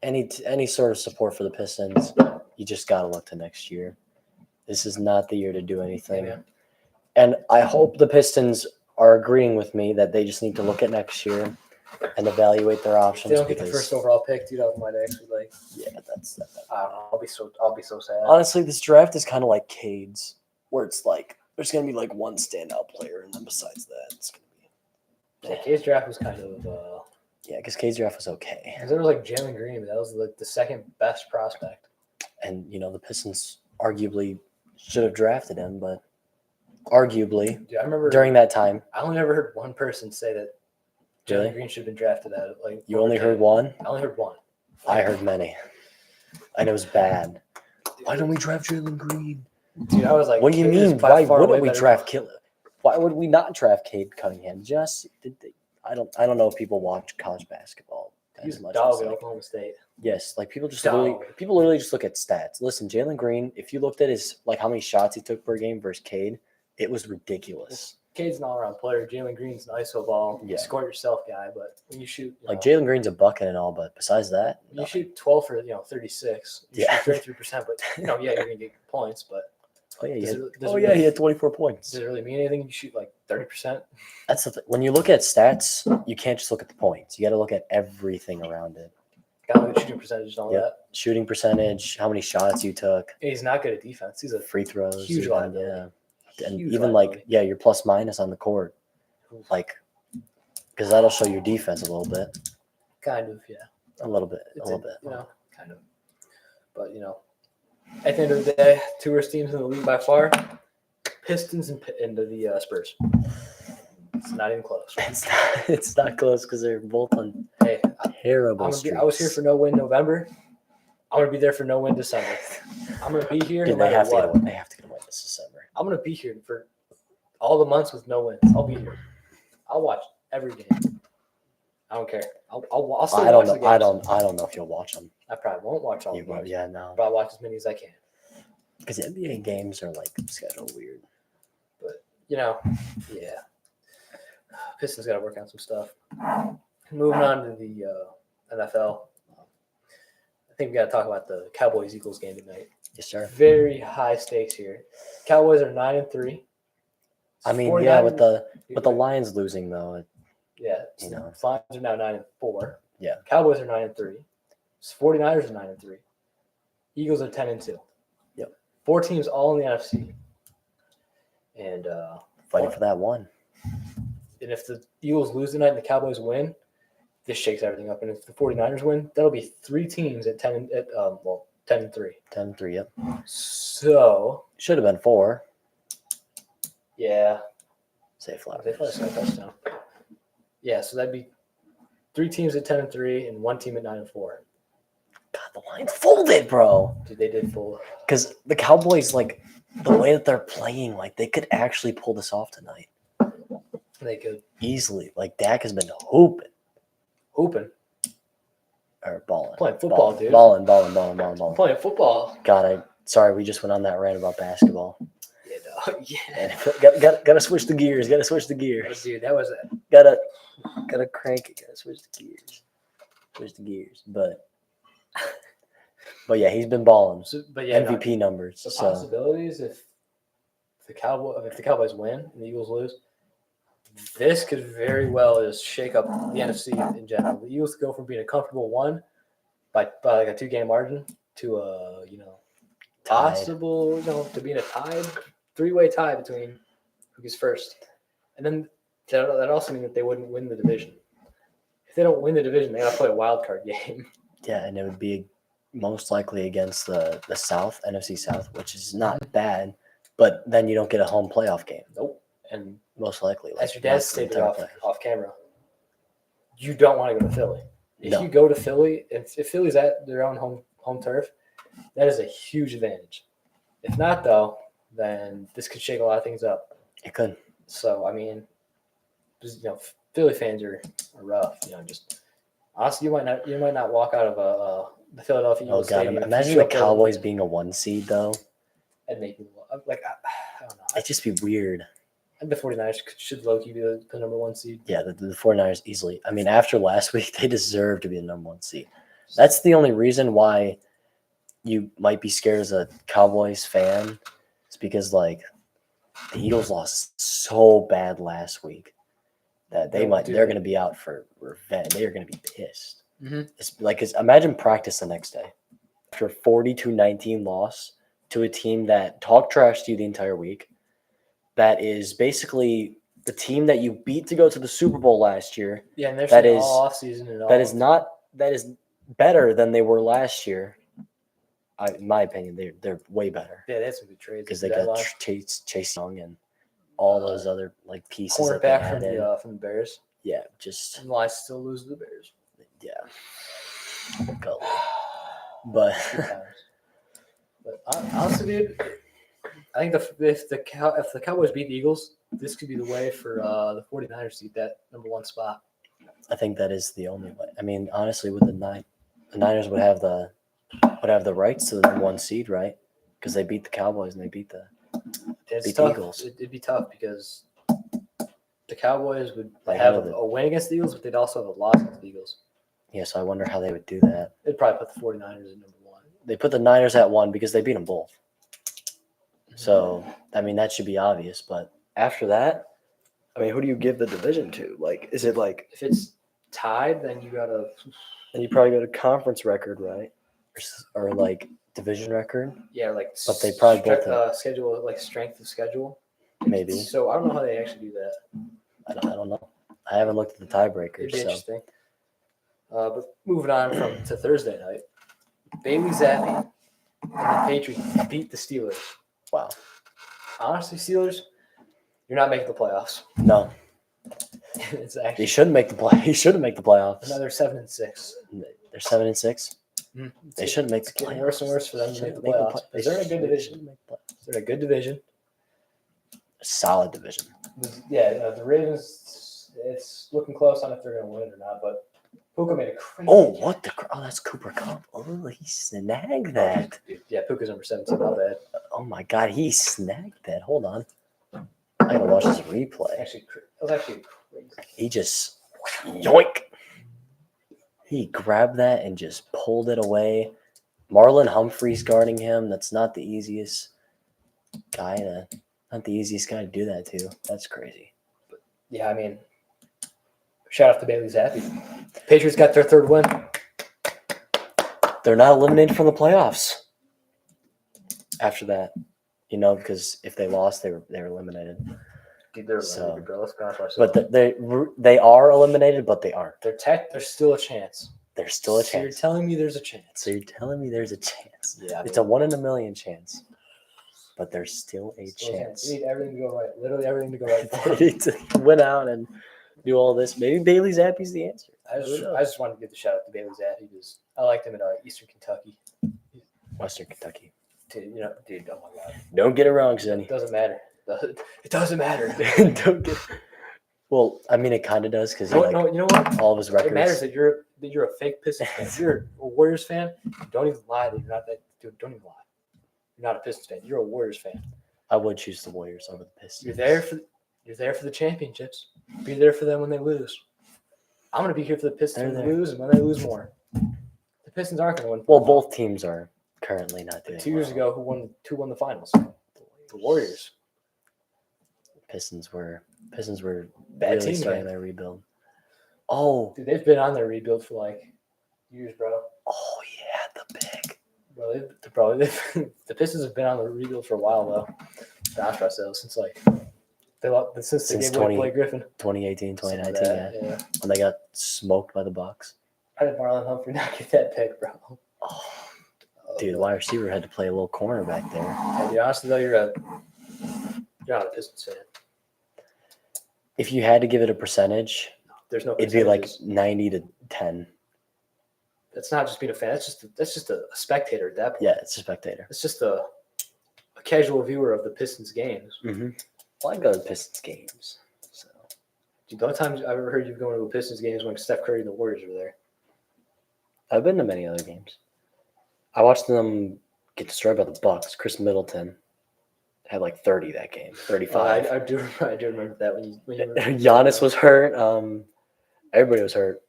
any sort of support for the Pistons, you just gotta look to next year. This is not the year to do anything. Yeah. And I hope the Pistons are agreeing with me that they just need to look at next year and evaluate their If options. they don't get the because, first overall pick, dude, I might actually like. yeah, that's I don't know. I'll be so sad. honestly, this draft is kind of like Cade's, where it's like there's gonna be like one standout player, and then besides that, it's gonna be Yeah, K's draft was kind of. yeah, because Cade's draft was okay, Because there was like Jalen Green, but that was like the second best prospect. and the Pistons arguably should have drafted him, but arguably Dude, I remember during that time, I only ever heard one person say that Really? Jalen Green should have been drafted at like. you only heard one. I only heard one. I heard many, and it was bad. Why don't we draft Jalen Green? Dude, I was like, What do you Cade is mean? by Why far wouldn't way we better. draft Kill? Why would we not draft Cade Cunningham? I don't know if people watch college basketball He's as a much. dog as, at like, Oklahoma State. yes, like people just Dog. literally just look at stats. Listen, Jalen Green, if you looked at his like how many shots he took per game versus Cade, it was ridiculous. Cade's an all-around player. Jalen Green's an ISO ball, Yeah. score it yourself guy. But when you shoot, Like Jalen Green's a bucket and all, but besides that, when you nothing. shoot 12 for 36. You Yeah. shoot 33%, but yeah, you're gonna get points. But Oh yeah, does he it had 24 points. does it really mean anything? You shoot like 30%. That's the thing. When you look at stats, you can't just look at the points. You got to look at everything around it. Got to look at shooting percentage and all Yep. that. Shooting percentage, how many shots you took, And he's not good at defense. He's a free throws, huge even, liability. yeah, and Huge even liability. your plus minus on the court, like because that'll show your defense a little bit, kind of, yeah. a little bit, It's kind of. But at the end of the day, two worst teams in the league by far: Pistons and the Spurs. It's not even close. It's not close because they're both on Hey, terrible I streaks. was here for no win November. I'm gonna be there for no win December. I'm gonna be here no Dude, they matter have to what. get a win. They have to get a win this December. I'm gonna be here for all the months with no wins. I'll be here. I'll watch every game. I don't care. I'll still I don't watch the know. games. I don't know if you'll watch them. I probably won't watch all the You will, games. yeah, no, But I'll watch as many as I can. because NBA games are like scheduled weird. Yeah. Pistons got to work on some stuff. Moving on to the NFL. I think we got to talk about the Cowboys-Eagles game tonight. Yes, sir. Very high stakes here. Cowboys are 9-3. I mean, 49ers yeah, with the Lions losing though, Yeah, you know. Lions are now 9-4. Yeah. Cowboys are 9-3. 49ers are 9-3. Eagles are 10-2. Yep. 4 teams all in the NFC. And fighting for that one. And if the Eagles lose tonight and the Cowboys win, this shakes everything up. And if the 49ers win, that'll be 3 teams at 10-3. 10-3, yep. So Should have been 4. yeah, Say flat. they probably scored a touchdown. Yeah, so that'd be 3 teams at 10-3 and 1 team at 9-4. God, the Lions folded, bro. Dude, they did full. Because the Cowboys, like, the way that they're playing, like, they could actually pull this off tonight. They could Easily. Like, Dak has been hooping. Or balling. Playing football, dude. Balling. Playing football. God, sorry, we just went on that rant about basketball. Yeah, no, yeah. And gotta switch the gears. Dude, that was Gotta crank it. Gotta switch the gears. But yeah, he's been balling. but yeah, MVP numbers. the So possibilities if the Cowboys win and the Eagles lose, this could very well just shake up the NFC in general. The Eagles go from being a comfortable 1 by like a 2-game margin to a tied. possible to being a tied 3-way tie between who gets first, and then that also means that they wouldn't win the division. If they don't win the division, they got to play a wild card game. Yeah, and it would be most likely against the South, NFC South, which is not bad, but then you don't get a home playoff game. Nope. And Most likely. as your dad not the stated entire off camera, you don't want to go to Philly. If No. you go to Philly, if Philly's at their own home turf, that is a huge advantage. If not, though, then this could shake a lot of things up. It could. So, I mean, Philly fans are rough. Just honestly, you might not walk out of the Philadelphia Oh Eagles God! stadium. Imagine the Cowboys being a 1 seed though. and make me like I don't know. It'd just be weird. The 49ers should low-key be the number 1 seed. Yeah, the 49ers easily. I mean, after last week, they deserve to be the number 1 seed. That's the only reason why you might be scared as a Cowboys fan. It's because, like, the Eagles lost so bad last week that they're going to be out for revenge. They are going to be pissed. Mm-hmm. It's imagine practice the next day after a 42-19 loss to a team that talked trash to you the entire week. That is basically the team that you beat to go to the Super Bowl last year. Yeah, and they're that is all offseason and all. That is better than they were last year. In my opinion, they're way better. Yeah, they had some good trades because they got Chase Young and all those other like pieces. Cornerback from the Bears. Yeah, just and Lions still lose to the Bears. Yeah, but honestly, dude, I think if the Cowboys beat the Eagles, this could be the way for the 49ers to get that number 1 spot. I think that is the only way. I mean, honestly, with the Niners would have the rights to the number 1 seed, right? Because they beat the Cowboys and they beat the Eagles. It'd be tough because the Cowboys would have a win against the Eagles, but they'd also have a loss against the Eagles. Yeah, so I wonder how they would do that. They'd probably put the 49ers at number 1. They put the Niners at 1 because they beat them both. So, I mean, that should be obvious. But after that, I mean, who do you give the division to? Like, is it like if it's tied, then you gotta. And you probably go to conference record, right? Or like division record. Yeah, like. But they probably both schedule like strength of schedule. Maybe. So I don't know how they actually do that. I don't know. I haven't looked at the tiebreakers. It'd be interesting. But moving on to Thursday night, Bailey Zappi and the Patriots beat the Steelers. Wow. Honestly, Steelers, you're not making the playoffs. No. It's actually. He shouldn't make the playoffs. Another 7-6. They're 7-6. Mm-hmm. They shouldn't make the playoffs. Getting worse and worse for them to make the playoffs. They're in a good division. They're in a good division. A solid division. Yeah, the Ravens. It's looking close on if they're going to win it or not, but. Puka made a crazy. That's Cooper Kupp. Oh, he snagged that. Yeah, Puka's number 17. Not bad. Oh my God, he snagged that. Hold on. I gotta watch this replay. Actually, it was actually crazy. He just yoink. He grabbed that and just pulled it away. Marlon Humphreys guarding him. That's not the easiest guy to do that to. That's crazy. Yeah, I mean, shout out to Bailey Zappi. Patriots got their third win. They're not eliminated from the playoffs after that, because if they lost, they were eliminated. Dude, they're So- eliminated, bro. Let's be honest with But ourselves. they are eliminated, but they aren't. There's still a chance. There's still a So you're chance. telling me there's a chance? So you're telling me there's a chance? Yeah, It's a 1 in a million chance, but there's still a chance. We need everything to go right. Literally everything to go right. for They them. need to win out and do all this. Maybe Bailey Zappi's the answer. I just wanted to give the shout out to Bailey Zappi because I liked him in Eastern Kentucky. Western Kentucky. Dude, dude, oh my god, Don't get it wrong, it Zenny. doesn't matter. It doesn't matter. Don't get. Well, I mean, it kind of does because No, you know what? all of his records. It matters that you're a fake Pistons fan. If you're a Warriors fan, don't even lie that you're not that. Dude, don't even lie. You're not a Pistons fan. You're a Warriors fan. I would choose the Warriors over the Pistons. You're there for the championships. Be there for them when they lose. I'm gonna be here for the Pistons They're when they there. lose and when they lose more. The Pistons aren't gonna win. Well, both teams are currently not doing. 2 years well. ago, who won the finals? The Warriors. Pistons were Bad really team, starting man. their rebuild. Oh, Dude, they've been on their rebuild for like years, bro. oh yeah, the big. Bro, the Pistons have been on the rebuild for a while though. Gosh, ourselves since since they Since gave away Blake Griffin. 2018, 2019, Something yeah. like that, yeah. When they got smoked by the Bucks. How did Marlon Humphrey not get that pick, bro? Oh, dude, the wide receiver had to play a little corner back there. Yeah, dude, honestly though, you're not a Pistons fan. If you had to give it a percentage, There's no. it'd be like percentages. 90 to 10. That's not just being a fan. That's just a spectator at that point. Yeah, it's a spectator. It's just a casual viewer of the Pistons games. Mm-hmm. Well, I go to Pistons games. So Dude, the only time I've ever heard you going to a Pistons game is when Steph Curry and the Warriors were there. I've been to many other games. I watched them get destroyed by the Bucks. Chris Middleton had like 30 that game, 35. I do remember that when you were Giannis was hurt. Everybody was hurt,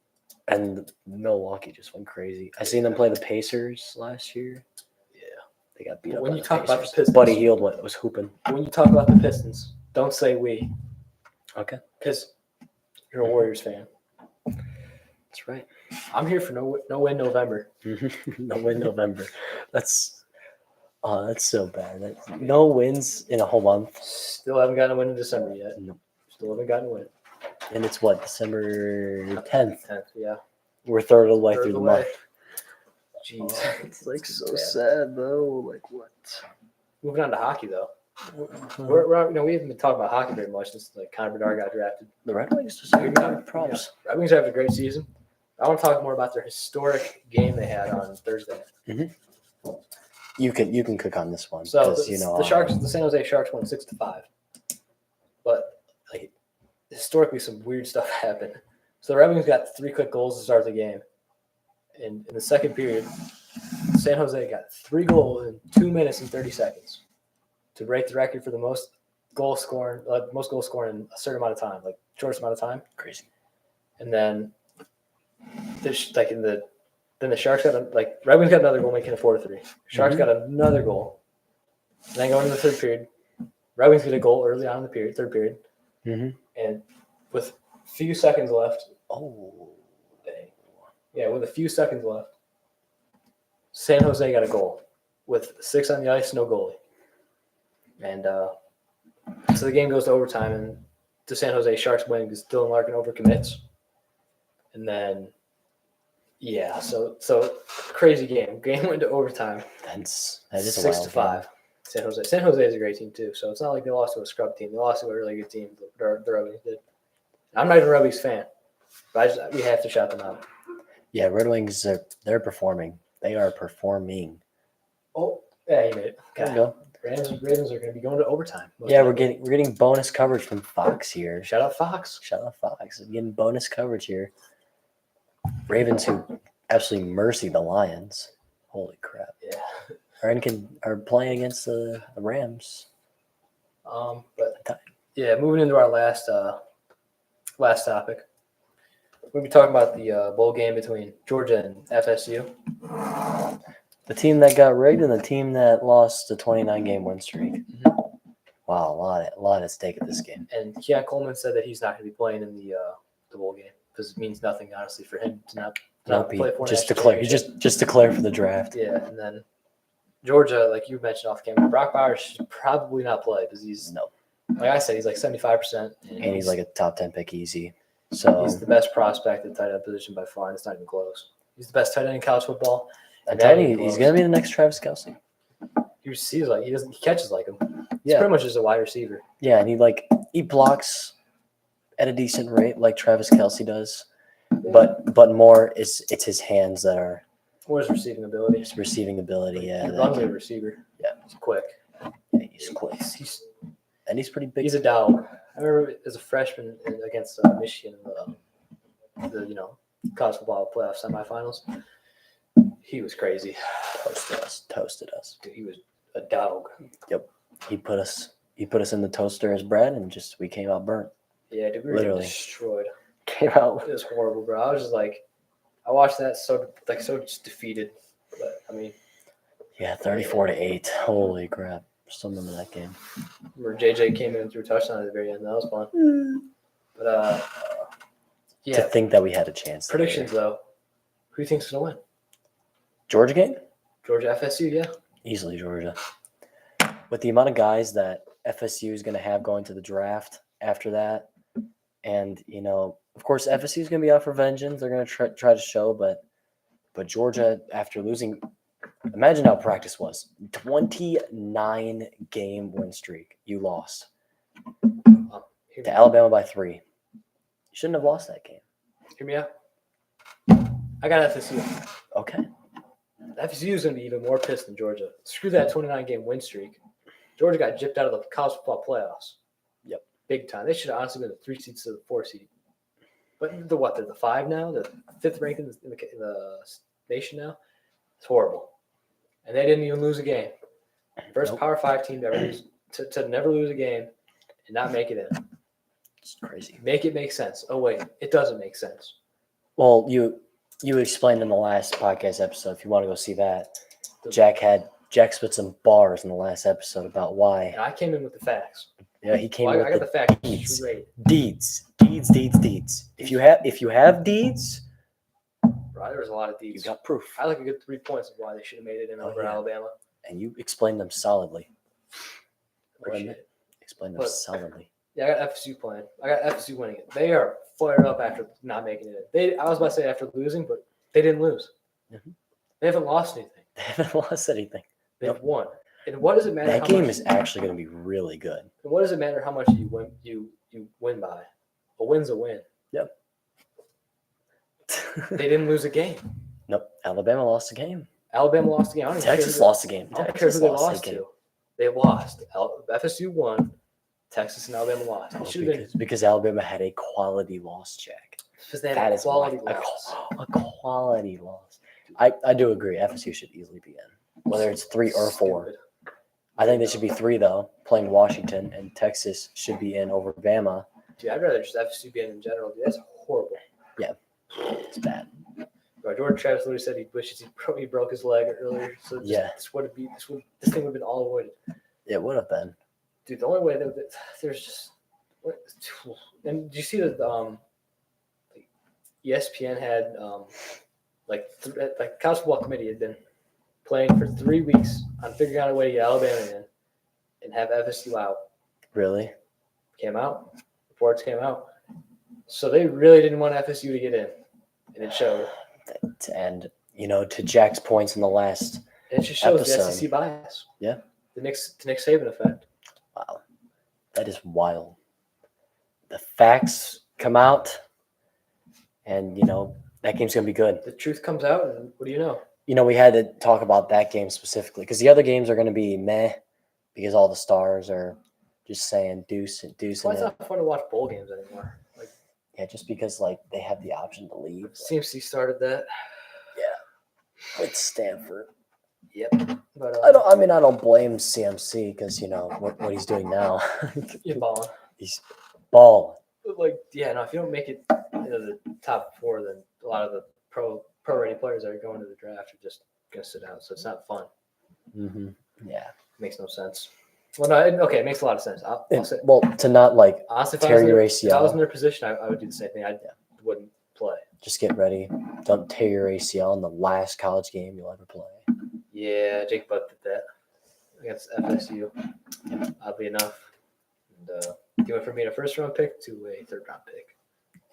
and Milwaukee just went crazy. I seen them play the Pacers last year. Yeah. They got beat up. When by you the talk about the Pacers. Pistons- Buddy Hield was hooping. When you talk about the Pistons, don't say we Okay, because you're a Warriors fan. that's right. I'm here for no win November. No win November. That's so bad. No wins in a whole month, Still haven't gotten a win in December yet. No. Still haven't gotten a win. and it's what, December 10th. 10th, yeah. We're third of the way Third through of the the month. way. Jeez. It's like so bad. sad though. Like what? Moving on to hockey though. We're we haven't been talking about hockey very much since like Connor Bedard got drafted. The Red Wings deserve props. Yeah. Red Wings having a great season. I want to talk more about their historic game they had on Thursday. You can cook on this one So because the San Jose Sharks won 6-5. But like historically, some weird stuff happened. So the Red Wings got 3 quick goals to start the game, and in the second period, San Jose got 3 goals in 2 minutes and 30 seconds to break the record for the most goals scoring in a certain amount of time, like shortest amount of time. crazy. And then then the Sharks got Red Wings got another goal, making it 4-3. Sharks got another goal. And then going into the third period, Red Wings get a goal early on in the third period, and with few seconds left, Oh, dang, yeah, with a few seconds left, San Jose got a goal with 6 on the ice, no goalie, and so the game goes to overtime, and the San Jose Sharks win because Dylan Larkin overcommits, and then. Yeah, so crazy game. Game went to overtime. that is a 6-5. wild game. San Jose. San Jose is a great team too. So it's not like they lost to a scrub team. They lost to a really good team. The Red Wings did. I'm not even a Red Wings fan, but we have to shout them out. Yeah, Red Wings they're performing. They are performing. Oh, yeah, you made it. There we Okay. go. Ravens are going to be going to overtime. most Yeah, we're likely. getting bonus coverage from Fox here. Shout out Fox. Shout out Fox. We're getting bonus coverage here. Ravens who absolutely mercy the Lions. Holy crap. Yeah. Are playing against the Rams. But Yeah, moving into our last topic. We'll be talking about the bowl game between Georgia and FSU. The team that got rigged and the team that lost the 29-game win streak. Mhm. Wow, a lot at stake at this game. And Keon Coleman said that he's not going to be playing in the bowl game because it means nothing, honestly, for him to not Nope, play for just national declare. He championship. just declare for the draft. Yeah, and then Georgia, like you mentioned off camera, Brock Bowers should probably not play because he's No, like I said, he's like 75%, and he's like a top 10 pick easy. So he's the best prospect at the tight end position by far, and it's not even close. He's the best tight end in college football. I'm and telling not you, even he's close. gonna be the next Travis Kelce. He receives like he catches like him. He's Yeah, pretty much just a wide receiver. yeah, and he blocks at a decent rate like Travis Kelce does, but more it's his hands that are Or his receiving ability. his receiving ability. Yeah, he that runs like a can- receiver. Yeah. He's quick. yeah, he's quick He's and he's pretty big. he's a dog. I remember as a freshman against Michigan in the college football playoff semifinals. He was crazy. toasted us. Dude, he was a dog. He put us in the toaster as bread, and just we came out burnt. Yeah, dude, we were Literally. destroyed. Came out. It was horrible, bro. I was just like, I watched that so just defeated. But I mean, Yeah, 34-8. Holy crap! Still remember that game. remember JJ came in and threw a touchdown at the very end. That was fun. But To yeah. think that we had a chance. that Predictions year. though. Who do you think's gonna win? Georgia game? Georgia FSU, yeah. Easily Georgia. With the amount of guys that FSU is going to have going to the draft after that, and of course FSU is going to be out for vengeance. They're going to try to show, but Georgia, after losing, imagine how practice was. 29-game win streak. You lost Hear to Alabama by 3. You shouldn't have lost that game. me out. I got FSU. Okay. FSU is going to be even more pissed than Georgia. Screw that 29-game win streak. Georgia got gypped out of the college football playoffs. Yep. Big time. They should have honestly been the 3 seeds to the 4 seed. But they're the 5 now? The 5th ranked in the nation now? It's horrible. And they didn't even lose a game. First Nope. Power 5 team to ever lose, to never lose a game and not make it in. It's crazy. Make it make sense. Oh, wait. It doesn't make sense. Well, you explained in the last podcast episode, if you want to go see that, Jack spit some bars in the last episode about why. And I came in with the facts. Yeah, he came Well, I got with the facts deeds. straight. Deeds. If you have deeds, Bro, there was a lot of you deeds. got proof, I like a good 3 points of why they should have made it in Oh, over yeah. Alabama. and you explained them solidly. Appreciate it. Explain them But- solidly. Yeah, I got FSU playing. I got FSU winning it. They are fired up after not making it. I was about to say after losing, but they didn't lose. Mhm. They haven't lost anything. They haven't lost anything. They've Yep. won. And what does it matter? That how game much, is actually going to be really good. And what does it matter how much you win? You win by. A win's a win. They didn't lose a game. Nope. Alabama lost the game. Alabama lost the game. I don't even Texas care who lost the game. they, I don't care Texas who they lost the lost game. to. They lost. FSU won. Texas and Alabama lost. It should have been Because Alabama had a quality loss, Jack. because they had That a is quality why- loss. a quality loss. I do agree. FSU should easily be in, whether it's 3 or 4. Stupid. I think they should be 3 though, playing Washington, and Texas should be in over Bama. Dude, I'd rather just FSU be in general. Dude, that's horrible. It's bad. Bro, Jordan Travis literally said he wishes he broke his leg earlier. So Yeah. this thing would have been all avoided. It would have been. Dude, the only way that there's just and do you see that ESPN had like college football committee had been playing for 3 weeks on figuring out a way to get Alabama in and have FSU out. Really? Came out, reports came out. So they really didn't want FSU to get in, and it showed. And to Jack's points in the last, And it just shows the Episode. SEC bias. Yeah. The Nick Saban effect. wow, that is wild. The facts come out, and that game's gonna be good. The truth comes out, and what do you know? We had to talk about that game specifically because the other games are going to be meh because all the stars are just saying deuce and That's why it's it. not fun to watch bowl games anymore. Like Yeah, just because they have the option to leave. CMC started that. With Stanford. Yep. But I don't blame CMC because what he's doing now. you're balling. He's balling. Like, yeah, no, if you don't make it into the top 4, then a lot of the pro ready players that are going to the draft are just gonna sit out. So it's not fun. Mm-hmm. Yeah. Makes no sense. Well, no, it makes a lot of sense. I'll say, Well, to not like honestly, tear your if I was in ACL, their position, I would do the same thing. I wouldn't play. just get ready. Don't tear your ACL in the last college game you'll ever play. Yeah, Jake Butt did that against FSU. Oddly enough, and he went from being a first-round pick to a third-round pick.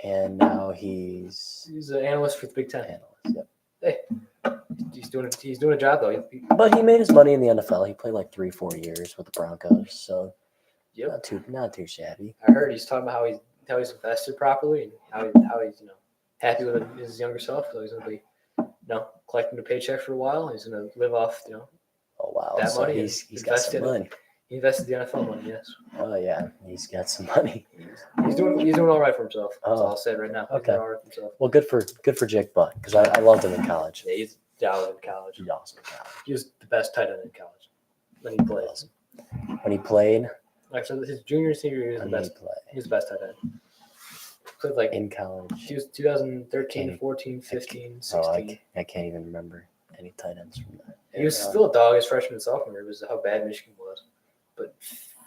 And now he's an analyst for the Big Ten. analyst. Yep. Hey, he's doing a job though. But he made his money in the NFL. He played like 3-4 years with the Broncos, so Yep. not too shabby. I heard he's talking about how he's invested properly and how he's happy with his younger self. So he's gonna be collecting a paycheck for a while. He's gonna live off Oh wow, that so money. he's got some money. He invested the NFL money. Yes. Oh yeah, he's got some money. He's doing all right for himself. That's all Oh. I'll say right now. He's Okay. doing all right for himself. Well, good for Jake Butt because I loved him in college. Yeah, he's down in college. He's awesome in college. He was the best tight end in college when he played. Awesome. When he played, Like so his junior and senior year, he was the when he best. played He was the best tight end. Played like in college. he was 2013, Can't- 14, 15, Oh, 16. I can't even remember any tight ends from that. He was era. still a dog his freshman and sophomore year. It was how bad Michigan was. But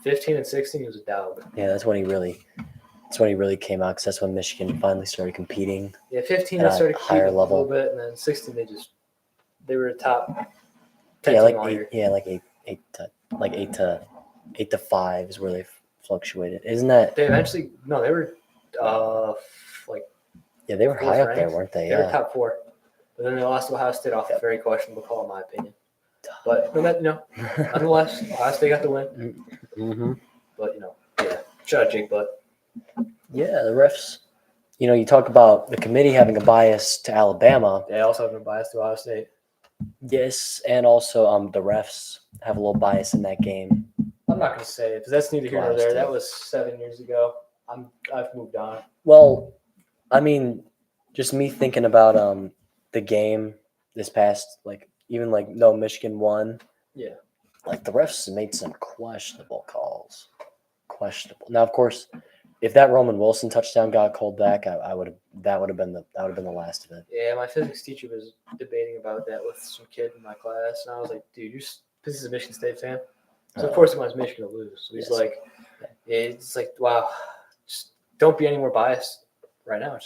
15 and 16, he was a dog. Yeah, that's when he really came out because that's when Michigan finally started competing. Yeah, 15 At they a started higher competing level. a little bit, and then 16 they were a top 10 Yeah, team like all year. eight to 5 is where they fluctuated. Isn't that? They eventually they were like Yeah, they were fourth high up there, ranked. weren't they? they were Yeah. top 4, but then they lost to Ohio State off a very questionable call, in my opinion. But nonetheless, Ohio State got the win. Mm-hmm. But yeah, shout out Jake Butt. Yeah, the refs. You talk about the committee having a bias to Alabama. They also have been biased to Ohio State. Yes, and also the refs have a little bias in that game. I'm not going to say it because that's neither here nor Ohio there. State. That was 7 years ago. I've moved on. Well, I mean, just me thinking about the game this past no Michigan won. Yeah. Like the refs made some questionable calls. Questionable. Now, of course, if that Roman Wilson touchdown got called back, that would have been the last of it. Yeah, my physics teacher was debating about that with some kid in my class, and I was like, dude, this is a Michigan State fan. So of course he wants Michigan to lose. So he's Yes. like, it's like, wow, just don't be any more biased right now.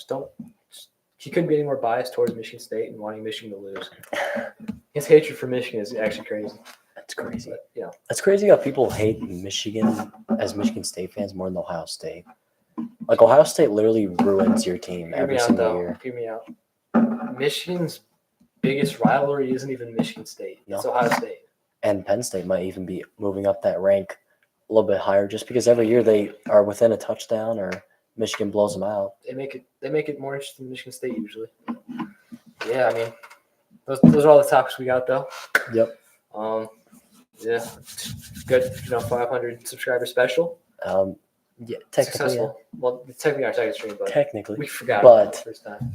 He couldn't be any more biased towards Michigan State and wanting Michigan to lose. His hatred for Michigan is actually crazy. That's crazy. But, That's crazy how people hate Michigan as Michigan State fans more than Ohio State. Like Ohio State literally ruins your team hear every me out single though. year. Hear me out. Michigan's biggest rivalry isn't even Michigan State. It's Ohio State. And Penn State might even be moving up that rank a little bit higher just because every year they are within a touchdown or Michigan blows them out. They make it more interesting than Michigan State usually. Yeah, I mean, those are all the topics we got though. Yep. Yeah, good. 500 subscriber special. Yeah, technically. Successful. Well, technically our second stream, but Technically. we forgot But- about the first time.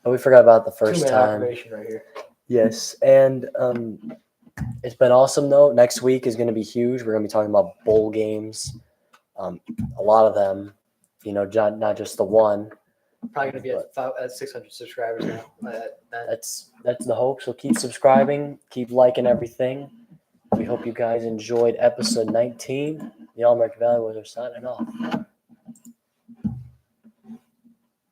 But we forgot about the first 2-minute time. operation right here. Yes. And it's been awesome though. Next week is going to be huge. We're going to be talking about bowl games. A lot of them, not just the one. Probably gonna be at 600 subscribers now. That's the hope. So keep subscribing, keep liking everything. We hope you guys enjoyed episode 19. The All American Valley Boys are signing off.